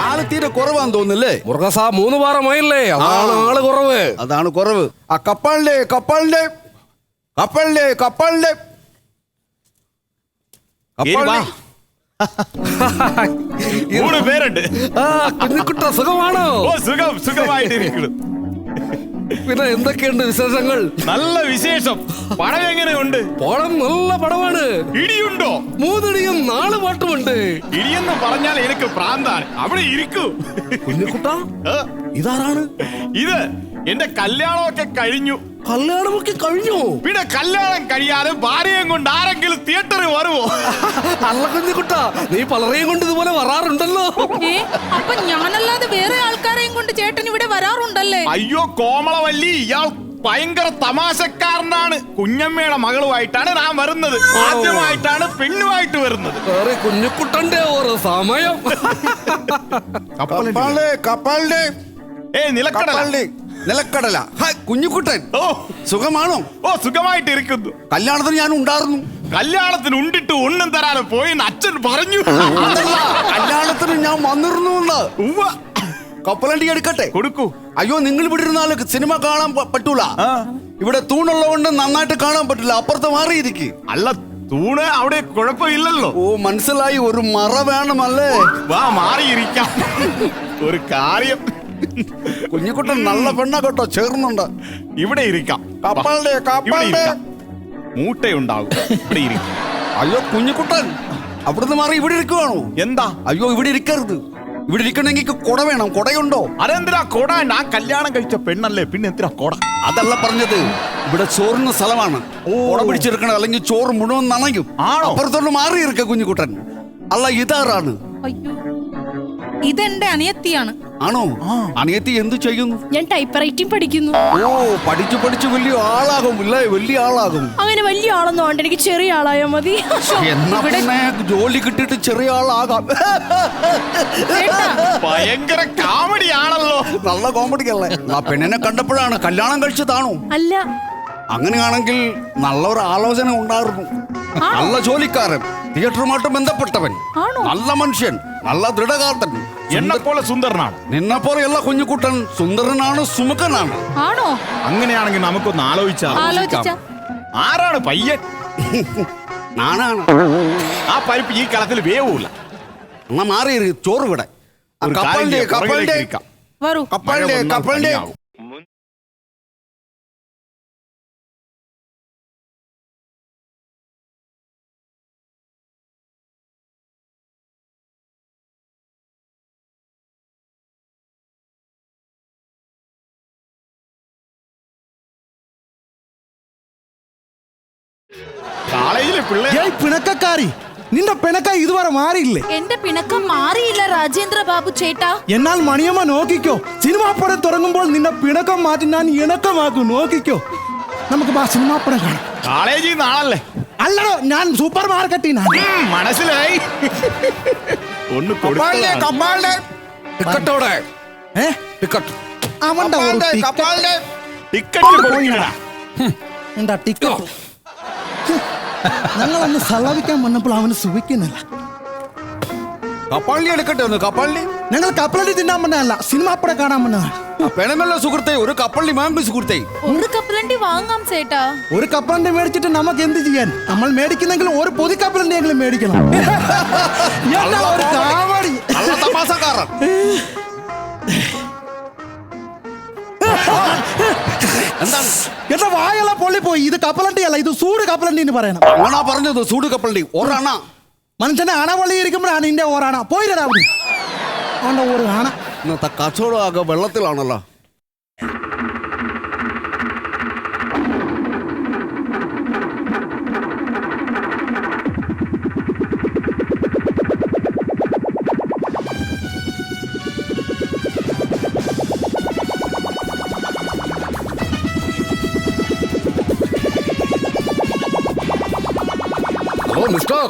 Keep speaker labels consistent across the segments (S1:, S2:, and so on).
S1: ആള് തീരെ കുറവാന്ന് തോന്നുന്നല്ലേ?
S2: മുറുകസാ 3 വാരമായില്ലേ, അതാണ് ആള് കുറവ്.
S1: അതാണ് കുറവ്. ആ കപ്പലിന്റെ കപ്പലിന്റെ കപ്പലിന്റെ കപ്പലിന്റെ
S3: പേരുണ്ട്.
S2: കുഞ്ഞിക്കുട്ട സുഖമാണോ?
S3: സുഖമായിട്ടിരിക്കുന്നു.
S2: പിന്നെ എന്തൊക്കെയുണ്ട് വിശേഷങ്ങൾ?
S3: നല്ല വിശേഷം. പണം എങ്ങനെയുണ്ട്?
S2: പണം നല്ല പടമാണ്.
S3: ഇടിയുണ്ടോ?
S2: 3 ഇടിയും 4 പാട്ടുമുണ്ട്.
S3: ഇടിയെന്ന് പറഞ്ഞാൽ എനിക്ക് പ്രാന്താണ്. അവിടെ ഇരിക്കൂ.
S2: കുഞ്ഞിക്കുട്ട ഇതാരാണ്?
S3: ഇത് എന്റെ കല്യാണമൊക്കെ കഴിഞ്ഞു.
S2: കല്യാണമൊക്കെ കഴിഞ്ഞു?
S3: പിന്നെ കല്യാണം കഴിയാതെ ഭാര്യയും കൊണ്ട് ആരെങ്കിലും തിയേറ്ററിൽ വരുമോ?
S2: അല്ല കുഞ്ഞിക്കുട്ട, നീ പലരെയും കൊണ്ട് ഇതുപോലെ വരാറുണ്ടല്ലോ.
S4: അപ്പൊ ഞാനല്ലാതെ വേറെ ആൾക്കാരെയും കൊണ്ട് ചേട്ടൻ ഇവിടെ വരാറുണ്ടല്ലേ?
S3: അയ്യോ കോമളവല്ലി, ഇയാൾ ഭയങ്കര തമാശക്കാരനാണ്. കുഞ്ഞമ്മയുടെ മകളുമായിട്ടാണ് ഞാൻ വരുന്നത്. ആദ്യമായിട്ടാണ് പെണ്ണുമായിട്ട് വരുന്നത്.
S2: കുഞ്ഞിക്കുട്ടന്റെ ഒരു സമയം.
S1: കപ്പലിന്റെ നിലക്കടല. കുഞ്ഞിക്കുട്ടൻ സുഖമാണോ?
S3: സുഖമായിട്ടിരിക്കുന്നു.
S1: കല്യാണത്തിന് ഞാൻ ഉണ്ടായിരുന്നു.
S3: കല്യാണത്തിന് ഉണ്ടിട്ട് ഒന്നും തരാതെ പോയി അച്ഛൻ പറഞ്ഞു.
S1: കല്യാണത്തിന് ഞാൻ വന്നിരുന്നു. കപ്പലണ്ടി എടുക്കട്ടെ?
S3: കൊടുക്കൂ.
S1: അയ്യോ, നിങ്ങൾ ഇവിടെ ഇരുന്നാല് സിനിമ കാണാൻ പറ്റൂല. ഇവിടെ തൂണുള്ളതുകൊണ്ട് നന്നായിട്ട് കാണാൻ പറ്റില്ല. അപ്പുറത്ത് മാറിയിരിക്ക്.
S3: അല്ല, തൂണ് അവിടെ കുഴപ്പമില്ലല്ലോ.
S1: ഓ മനസ്സിലായി. ഒരു മറ വേണമല്ലേ?
S3: വാ, മാറിയിരിക്കാം. ഒരു കാര്യം,
S1: കുഞ്ഞിക്കുട്ടൻ നല്ല പെണ്ണ കേട്ടോ, ചേർന്നുണ്ട്.
S3: ഇവിടെ ഇരിക്കാം.
S1: കപ്പലിന്റെ
S3: മൂട്ടയുണ്ടാകും. ഇവിടെ ഇരിക്കാം.
S1: അയ്യോ കുഞ്ഞിക്കുട്ടൻ, അവിടുന്ന് മാറി ഇവിടെ ഇരിക്കുവാണോ?
S3: എന്താ?
S1: അയ്യോ, ഇവിടെ ഇരിക്കരുത്. ഇവിടെ ഇരിക്കണമെങ്കിൽ കുട വേണം. കുടയുണ്ടോ?
S3: അതെന്തിനാ കൊട? ഞാൻ കല്യാണം കഴിച്ച പെണ്ണല്ലേ, പിന്നെ എന്തിനാ കൊട?
S1: അതല്ല പറഞ്ഞത്. ഇവിടെ ചോറിന് സ്ഥലമാണ്. കുട പിടിച്ചെടുക്കണം, അല്ലെങ്കിൽ ചോറ് മുഴുവൻ നനയും. അപ്പുറത്തോട്ട് മാറി ഇരിക്ക കുഞ്ഞിക്കുട്ടൻ. അല്ല, ഇതാരാണ്?
S4: അയ്യോ, ഇതെന്റെ അനിയത്തിയാണ്.
S1: ആണോ? അനിയത്തി എന്ത് ചെയ്യുന്നു?
S4: ഞാൻ ടൈപ്പ് റൈറ്റിംഗ് പഠിക്കുന്നു.
S1: ഓ, പഠിച്ചു വലിയ ആളാകും ഇല്ലേ? വലിയ ആളാകും.
S4: അങ്ങനെ വലിയ ആളൊന്നും വേണ്ട, എനിക്ക് ചെറിയ ആളായാ മതി.
S1: എന്നാ പിന്നെ ജോലി കിട്ടിയിട്ട് ചെറിയ ആളാകാം.
S3: ഭയങ്കര കോമഡി ആണല്ലോ.
S1: നല്ല കോമഡി അല്ലേ? ആ പെണ്ണിനെ കണ്ടപ്പോഴാണ് കല്യാണം കഴിച്ചതാണോ?
S4: അല്ല.
S1: അങ്ങനെയാണെങ്കിൽ നല്ലൊരു ആലോചന ഉണ്ടായിരുന്നു. നല്ല ജോലിക്കാരൻ, തിയേറ്ററുമായിട്ട് ബന്ധപ്പെട്ടവൻ, നല്ല മനുഷ്യൻ, നല്ല ദൃഢകാർത്തൻ,
S3: എന്നെ പോലെ സുന്ദരനാണ്.
S1: നിന്നെ പോലെയല്ല കുഞ്ഞുകുട്ടൻ. സുന്ദരനാണ്, സുമുഖനാണ്.
S4: ആണോ?
S3: അങ്ങനെയാണെങ്കിൽ നമുക്കൊന്ന് ആലോചിച്ചാൽ. ആരാണ് പയ്യൻ?
S1: ഞാനാണ്.
S3: ആ പരിപ്പ് ഈ കളത്തിൽ വേവൂല.
S1: എന്നാ മാറി ചോറ് ഇവിടെ. കപ്പലിന്റെ
S3: കോളേജിലെ പിള്ളേർ
S5: പിണക്കക്കാരി, നിന്റെ പിണക്ക ഇതുവരെ മാറിയില്ലേ?
S4: എന്റെ പിണക്കം മാറിയില്ല രാജേന്ദ്ര ബാബു ചേട്ടാ.
S5: എന്നാൽ മണിയമ്മ നോക്കിക്കോ, സിനിമാ പടം തുടങ്ങുമ്പോൾ നിന്റെ പിണക്കം മാറ്റി ഞാൻ ഇണക്കമാക്കും. നോക്കിക്കോ, നമുക്ക് സിനിമാ പടം കാണാം.
S3: കോളേജിൽ നിന്നാണല്ലേ?
S5: അല്ലടോ, ഞാൻ സൂപ്പർ മാർക്കറ്റിൽ.
S3: മനസ്സിലായി. ഒന്ന്
S5: അവന്റെ എന്താ ടിക്കറ്റ്? ഞങ്ങളൊന്ന് സല്ലാപിക്കാൻ വന്നപ്പോൾ അവന് സുഖിക്കുന്നില്ല.
S1: കപ്പലണ്ടി എടുക്കട്ടെ? ഒന്ന് കപ്പലണ്ടി.
S5: ഞങ്ങൾ കപ്പലണ്ടി തിന്നാൻ വന്നതല്ല, സിനിമാ പടം കാണാൻ വന്നതാണ്.
S1: വേണമല്ലോ സുഹൃത്തെ, ഒരു കപ്പലണ്ടി വാങ്ങി സുഹൃത്തെ.
S4: ഒരു കപ്പലണ്ടി വാങ്ങാം ചേട്ടാ.
S5: ഒരു കപ്പലണ്ടി മേടിച്ചിട്ട് നമുക്ക് എന്ത് ചെയ്യാൻ? നമ്മൾ മേടിക്കുന്നെങ്കിൽ ഒരു പൊതി കപ്പലണ്ടി എങ്കിലും മേടിക്കണം. ഒരു കാവടി,
S1: നല്ല തമാശക്കാരൻ. എന്താണ്?
S5: എന്റെ വായല പൊള്ളിപ്പോയി. ഇത് കപ്പലണ്ടി അല്ല, ഇത് സൂട് കപ്പലണ്ടി എന്ന് പറയണം.
S1: ആണാ പറഞ്ഞത്? സൂട് കപ്പലണ്ടി. ഒരാണ
S5: മനുഷ്യന്റെ അണ പൊള്ളിയിരിക്കുമ്പോഴാണ് ഇന്റെ ഓറാണ. പോയില്ലടാ അവിടെ. അവന്റെ ഓറ് ആണ.
S1: ഇന്നത്തെ കച്ചവടമൊക്കെ വെള്ളത്തിലാണല്ലോ.
S2: മിസ്റ്റർ,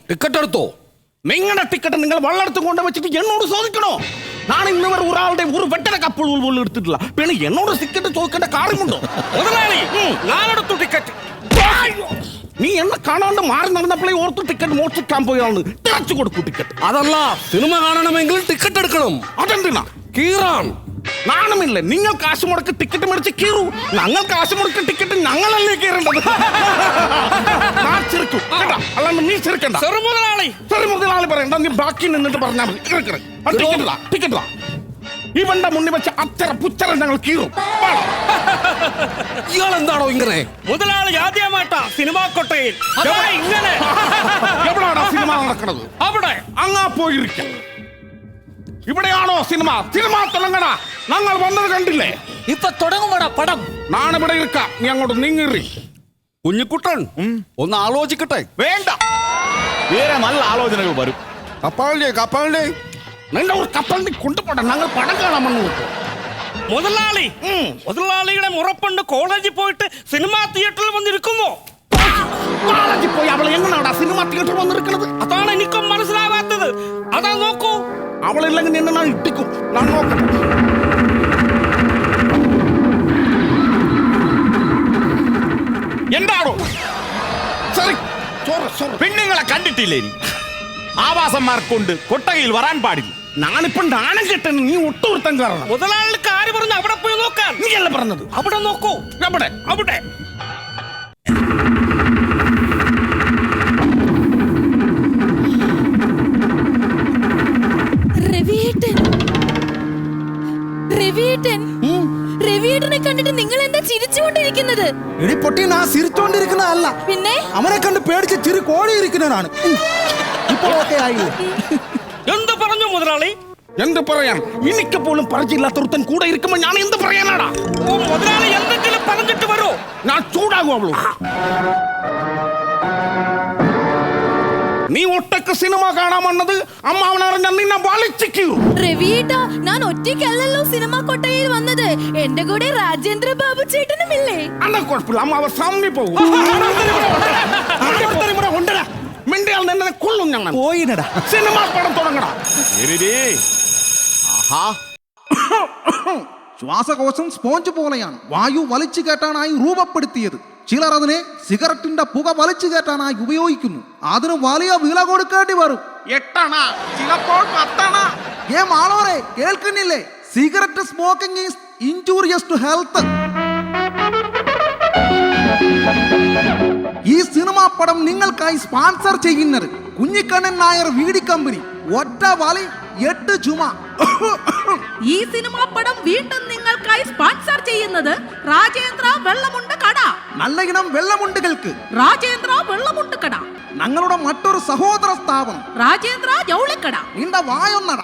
S2: ടിക്കറ്റ് എടുത്തോ?
S6: നിങ്ങളുടെ ടിക്കറ്റ് നിങ്ങൾ വള്ളെടുത്ത് കൊണ്ട് വെച്ചിട്ട് എന്നോട് ചോദിക്കണോ? ഞാൻ ഇന്നവർ ഒരാളുടെ ഒരു വെട്ടര കപ്പോൾ പോലും എടുത്തിട്ടില്ല. പിന്നെ എന്നോട് ടിക്കറ്റ് ചോദിക്കേണ്ട കാര്യമുണ്ടോ?
S2: ഞാനെടുത്തു ടിക്കറ്റ്.
S6: നീ എന്നെ കാണാണ്ട് മാറി നടന്നപ്പോഴേ ഓർത്ത് ടിക്കറ്റ് മോഷ്ടിക്കാൻ പോയാണ്. തിരച്ചു കൊടുക്കൂ ടിക്കറ്റ്.
S2: അതല്ല, സിനിമ കാണണമെങ്കിൽ ടിക്കറ്റ് എടുക്കണം.
S6: അതെന്തിനാ?
S2: കീറാൻ.
S6: നാണമില്ല. നിങ്ങൾ കാശ് മുടക്ക് ടിക്കറ്റ് മേടിച്ച് കീറൂ. ഞങ്ങൾ കാശ് മുടക്ക് ടിക്കറ്റ് ഞങ്ങളല്ലേ കീറേണ്ടത്. ഞാൻ ചിരിക്കും കേട്ടാ, അല്ലാണ്ട് നീ ചിരിക്കണ്ട. ചെറു മുതലാളി പറയണ്ട, നീ ബാക്കി നിന്നിട്ട് പറഞ്ഞാൽ മതി. ടിക്കറ്റ് ഇവന്റെ മുന്നിൽ വെച്ച് അച്ചറ പുച്ചറ ഞങ്ങൾ കീറും.
S2: ഇയാൾ എന്താണോ ഇങ്ങനെ?
S7: മുതലാളി ആദ്യമായിട്ടാ സിനിമാ കൊട്ടയിൽ ഇങ്ങനെ.
S6: എവിടെയാണോ സിനിമ നടക്കുന്നത്?
S7: അവിടെ
S6: അങ്ങാ പോയിരിക്കാം. ഇവിടെയാണോ സിനിമ? സിനിമ തുടങ്ങണ. ഞങ്ങൾ വന്നത് കണ്ടില്ലേ?
S7: ഇപ്പൊ തുടങ്ങുമ്പോടാ പടം.
S6: നാണിവിടെ ഇരിക്കാം, നീ അങ്ങോട്ട് നീങ്ങിറി.
S1: കുഞ്ഞിക്കുട്ടൻ ഒന്ന് ആലോചിക്കട്ടെ.
S3: വേണ്ട, വേറെ നല്ല ആലോചനകൾ വരും.
S1: കപ്പാളിന്റെ
S6: നിന്റെ ഒരു കപ്പലിനെ കൊണ്ടുപോട്ടെ, ഞങ്ങൾ പടം കാണാൻ വന്നു.
S7: മുതലാളിയുടെ മുറപ്പുണ്ട് കോളേജിൽ പോയിട്ട് സിനിമാ തിയേറ്ററിൽ വന്നിരിക്കുന്നു.
S6: കോളേജിൽ പോയി അവൾ എങ്ങനെയാടാ സിനിമ തിയേറ്ററിൽ വന്നിരിക്കുന്നത്?
S7: അതാണ് എനിക്കും മനസ്സിലാവാത്തത്. അതാ നോക്കൂ.
S6: അവളില്ലെങ്കിൽ നിന്നെ ഞാൻ ഇട്ടിക്കും. ഞാൻ നോക്കട്ടെ.
S3: എന്താണോ പെണ്ണുങ്ങളെ കണ്ടിട്ടില്ലേ? ആവാസന്മാർക്കൊണ്ട് കൊട്ടകയിൽ വരാൻ പാടില്ല.
S6: ഞാനിപ്പം നാണം കെട്ടൻ, നീ ഒട്ടുവൃത്തം കാരണം.
S7: മുതലാളിക്ക് ആര് പറഞ്ഞു അവിടെ പോയി നോക്കാൻ?
S6: നീ അല്ല പറഞ്ഞത്.
S7: അവിടെ നോക്കൂ.
S6: എവിടെ?
S7: അവിടെ
S4: രവിയേട്ടനെ കണ്ടിട്ട് നിങ്ങൾ എന്താ ചിരിച്ചുകൊണ്ടിരിക്കുന്നത്?
S5: എടി പൊട്ടി, ഞാൻ ചിരിച്ചോണ്ടിരിക്കുന്നതല്ല,
S4: പിന്നെ
S5: അവനെ കണ്ട് പേടിച്ച് ചിരി കോടിയിരിക്കുന്നതാണ്. ഇപ്പോൾ ഓക്കെ ആയില്ലേ?
S7: എന്ത് പറഞ്ഞു മുതലാളി?
S6: എന്ത് പറയാൻ? എനിക്ക് പോലും പരിചയമില്ലാത്ത ഒരുത്തൻ കൂടെ ഇരിക്കുമ്പോ ഞാൻ എന്ത് പറയാനാടാ?
S7: ഓ മുതലാളി എന്തെങ്കിലും പറഞ്ഞിട്ട് വരൂ.
S6: ഞാൻ ചൂടാകും അവളു. നീ ഒട്ടക്ക് സിനിമ കാണാൻ വന്നത് അമ്മാവനറിഞ്ഞ നിന്നെ വലിച്ചിക്കൂ.
S4: രവിയേട്ടാ, ഞാൻ ഒറ്റയ്ക്കല്ലല്ലോ സിനിമ കൊട്ടയിൽ വന്നത്. എന്റെ കൂടെ രാജേന്ദ്ര ബാബു ചേട്ടനുമില്ലേ?
S6: അന്ന കുഴപ്പമില്ല, അമ്മാവ സാമി പോകും. മിണ്ടിയാൽ നിന്നെ കൊള്ളും ഞങ്ങൾ.
S5: പോയിനടാ,
S6: സിനിമ പടം തുടങ്ങടാ.
S8: ശ്വാസകോശം സ്പോഞ്ച് പോലെയാണ്. വായു വലിച്ചു കയറ്റാനായി രൂപപ്പെടുത്തിയത്. ചിലർ അതിനെ സിഗരറ്റിന്റെ പുക വലിച്ചു കയറ്റാനായി ഉപയോഗിക്കുന്നു. അതിന് വലിയ വില കൊടുക്കേണ്ടി വരും.
S6: 8 അണ, ചിലപ്പോൾ 10 അണ.
S8: ആളോരെ കേൾക്കുന്നില്ലേ? Cigarette smoking is injurious to health. ഈ സിനിമാ പടം നിങ്ങൾക്കായി സ്പോൺസർ ചെയ്യുന്നത് കുഞ്ഞിക്കണ്ണൻ നായർ വീടി കമ്പനി. ഒറ്റ വലി 8 ചുമ.
S4: ഈ സിനിമാ പടം വീണ്ടും നിങ്ങൾക്കായി സ്പോൺസർ ചെയ്യുന്നത് രാജേന്ദ്ര വെള്ളമുണ്ട് കട.
S8: നല്ല ഇനം വെള്ളമുണ്ടുകൾക്ക്
S4: രാജേന്ദ്ര വെള്ളമുണ്ട് കട.
S8: ഞങ്ങളുടെ മറ്റൊരു സഹോദര സ്ഥാപനം
S4: രാജേന്ദ്ര ജൗളിക്കട.
S8: നിന്റെ വായൊന്നട.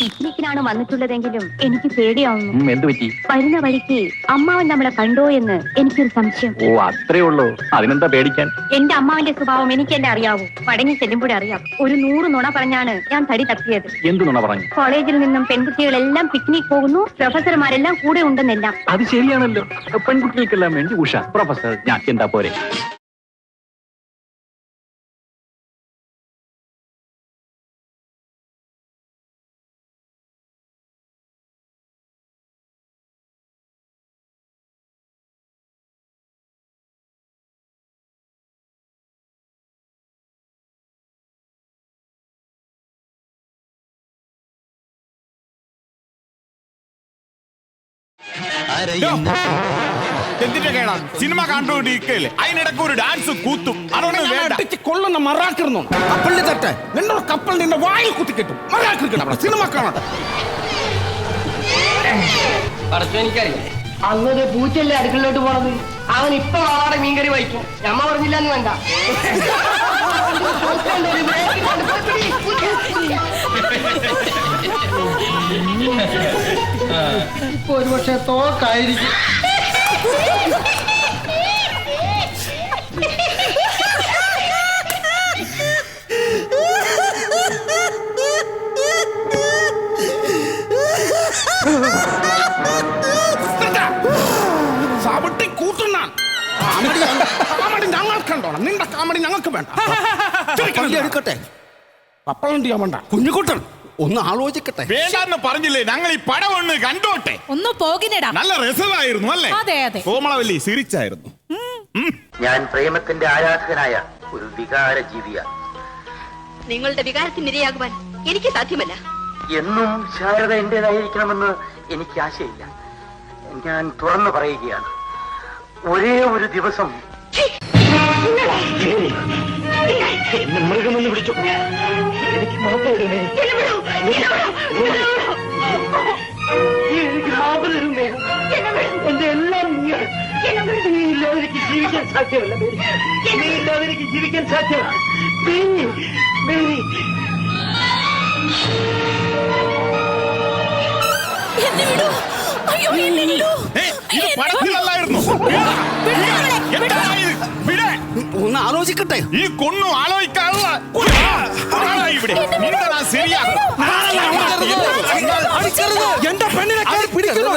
S9: പിക്നിക്കിനാണ് വന്നിട്ടുള്ളതെങ്കിലും എനിക്ക് പേടിയാവുന്നു.
S10: എന്ത് പറ്റി?
S9: വരുന്ന വഴിക്ക് അമ്മാവൻ നമ്മളെ കണ്ടോ എന്ന് എനിക്കൊരു സംശയം.
S10: ഓ, അത്രേ ഉള്ളൂ. അതിനെന്താ പേടിക്കാൻ?
S9: എന്റെ അമ്മാവന്റെ സ്വഭാവം എനിക്കെന്നെ അറിയാവൂ. പടങ്ങി ചെല്ലുമ്പോഴേ അറിയാം. ഒരു 100 നുണ പറഞ്ഞാണ് ഞാൻ തടി തപ്പിയത്.
S10: എന്ത് നുണ പറഞ്ഞു?
S9: കോളേജിൽ നിന്നും പെൺകുട്ടികളെല്ലാം പിക്നിക് പോകുന്നു, പ്രൊഫസർമാരെല്ലാം കൂടെ ഉണ്ടെന്നെല്ലാം.
S10: അത് ശരിയാണല്ലോ. പെൺകുട്ടികൾക്കെല്ലാം വേണ്ടി ഉഷ പ്രൊഫസർ, ഞാൻ എന്താ പോരെ?
S3: എന്തിന്റെ കേടാ? സിനിമ കണ്ടുകൊണ്ടിരിക്കല്ലേ, അതിനിടയ്ക്ക് ഒരു ഡാൻസ് കൂത്തും. അതൊന്നും വേണ്ട.
S6: കൊള്ളുന്ന മറാക്കിരുന്നു. കപ്പലിന്റെ തെറ്റ് നിന്റെ കപ്പൽ നിന്റെ വായിൽ കുത്തിക്കെട്ടും. മറാക്കിരിക്കണം. സിനിമ കാണാം.
S11: എനിക്കറിയാം, അന്നൊരു പൂച്ചല്ലേ അടുക്കളയിലോട്ട് പോണത്. അവൻ ഇപ്പൊ ആടെ മീൻകറി വഹിക്കും. ഞമ്മ പറഞ്ഞില്ല എന്ന് വേണ്ട. ഇപ്പൊ ഒരു പക്ഷെ തോക്കായിരിക്കും.
S6: സാവട്ടി കൂട്ടുന്നാൻ കാമഡി ഞങ്ങൾക്കുണ്ടോ? നിന്റെ കാമഡി ഞങ്ങൾക്ക് വേണ്ട.
S1: എടുക്കട്ടെ.
S6: കപ്പലണ്ടി വേണ്ട.
S1: കുഞ്ഞിക്കുട്ടൻ ഒന്ന് ആലോചിക്കട്ടെ.
S3: വേണ്ടെന്ന് പറഞ്ഞില്ലേ, ഞങ്ങൾ ഈ പടം ഒന്ന് കണ്ടോട്ടെ.
S4: ഒന്ന് പോകിനടാ.
S3: നല്ല രസമായിരുന്നു അല്ലേ?
S4: അതെ, അതെ.
S3: കോമളവല്ലി സിരിച്ചായിരുന്നു.
S11: ഞാൻ പ്രേമത്തിന്റെ ആരാധകനായ ഒരു വികാര ജീവിയാണ്.
S9: നിങ്ങളുടെ വികാരത്തിന് ഇരയാകുവാൻ എനിക്ക് സാധ്യമല്ല.
S11: എന്നും ശാരദ എന്റേതായിരിക്കണമെന്ന് എനിക്ക് ആശയില്ല. ഞാൻ തുറന്നു പറയുകയാണ്, ഒരേ ഒരു ദിവസം എന്നെ മൃഗമെന്ന് വിളിച്ചു. എനിക്ക് മാപ്പ് തരുമേ. എനിക്ക് മാപ്പ് തരുമേ. എന്റെ എല്ലാം നീ ഇല്ലാതെ എനിക്ക് ജീവിക്കാൻ സാധ്യമല്ല. നീ ഇല്ലാതെ എനിക്ക് ജീവിക്കാൻ സാധ്യമല്ല.
S4: എന്നെ വിടൂ. അയ്യോ, എന്നെ വിടൂ.
S3: ഇത് പടത്തിലല്ലായിരുന്നു. എന്തായി? വിടെ.
S1: ഒന്ന് ആലോചിക്കട്ടെ.
S3: ഈ കൊന്നു ആലോചിക്കാനുള്ള ഇവിടെ നിങ്ങളാ ശരിയാകും.
S5: എന്റെ പെണ്ണിനെ കയറി പിടിക്കുന്നു.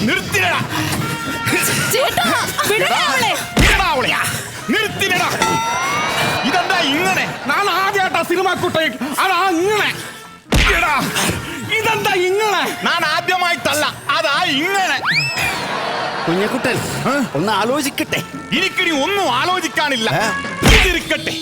S3: നിർത്തിനടാ.
S4: ചേട്ടാ, വിടടാ അവളെ.
S3: നിർത്തിനടാ. ഇതെന്താ ഇങ്ങനെ?
S6: ഞാൻ ആദ്യമായിട്ടാ സിനിമ കുട്ടേ. അതാ ഇങ്ങനെ. എടാ, ഇതെന്താ ഇങ്ങനെ?
S3: ഞാൻ ആദ്യമായിട്ടല്ല, അതാ ഇങ്ങനെ.
S1: കുഞ്ഞക്കുട്ടൻ ഒന്ന് ആലോചിക്കട്ടെ.
S3: എനിക്കിനി ഒന്നും ആലോചിക്കാനില്ല. ഇതിരിക്കട്ടെ.